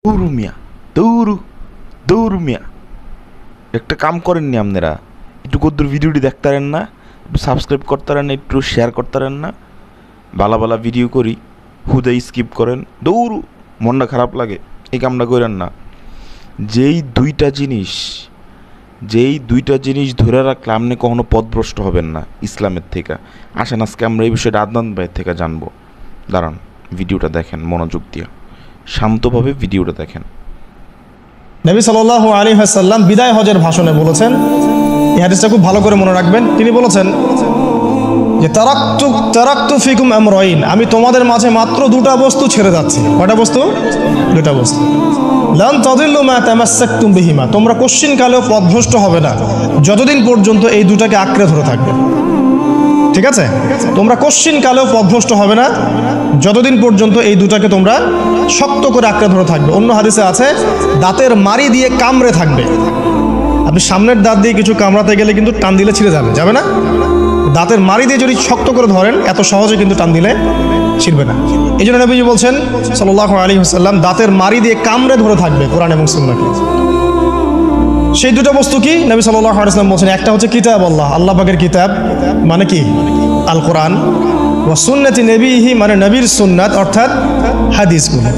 দৌড়ু মিয়া, দৌড়ু দৌড়ু মিয়া। একটা কাম করেননি আপনারা, একটু কদ্দুর ভিডিওটি দেখতারেন না, একটু সাবস্ক্রাইব করতারেন না, একটু শেয়ার করতারেন না। বালা বালা ভিডিও করি, হুদাই স্কিপ করেন, দৌড়ু, মনটা খারাপ লাগে। এই কামটা করেন না। যেই দুইটা জিনিস ধরে রাখলে আপনি কখনো পথভ্রষ্ট হবেন না ইসলামের থেকে। আসেন আজকে আমরা এই বিষয়টা আদনান ভাইয়ের থেকে জানবো। দাঁড়ান, ভিডিওটা দেখেন মনোযোগ দিয়ে, শান্তভাবে ভিডিওটা দেখেন। নবী সাল্লাল্লাহু আলাইহি ওয়াসাল্লাম বিদায় হজের ভাষণে বলেছেন, এই হাদিসটা খুব ভালো করে মনে রাখবেন। তিনি বলেছেন যে তারাকতু ফিকুম আমরাইন, আমি তোমাদের মাঝে মাত্র দুটা বস্তু ছেড়ে যাচ্ছি। কয়টা বস্তু? দুটা বস্তু। লান তাদিল্লু মা তামাসসাকতুম বিহিমা, তোমরা কোশ্চিনকালেও পথভ্রষ্ট হবে না যতদিন পর্যন্ত এই দুটাকে আঁকড়ে ধরে থাকবে। ঠিক আছে, তোমরা কোশ্চিনকালেও পথভ্রষ্ট হবে না যতদিন পর্যন্ত এই দুটাকে তোমরা শক্ত করে আঁকড়ে ধরে থাকবে। অন্য হাদিসে আছে দাঁতের মাড়ি দিয়ে কামড়ে থাকবে। আপনি সামনের দাঁত দিয়ে কিছু কামড়াতে গেলে কিন্তু টান দিলে ছিঁড়ে যাবে না? দাঁতের মাড়ি দিয়ে যদি শক্ত করে ধরেন এত সহজে কিন্তু টান দিলে ছিঁড়বে না। এই জন্য নবীজি বলছেন সাল্লাল্লাহু আলাইহি ওয়াসাল্লাম দাঁতের মাড়ি দিয়ে কামড়ে ধরে থাকবে কোরআন এবং সুন্নাহকে। সেই দুটো বস্তু কি? নবী সাল্লাল্লাহু আলাইহি ওয়াসাল্লাম বলছেন, একটা হচ্ছে কিতাব আল্লাহ পাকের কিতাব, মানে কি? আল কোরআন। ওয়া সুন্নতি নবীহি, মানে নবীর সুন্নাত অর্থাৎ হাদিসগুলো।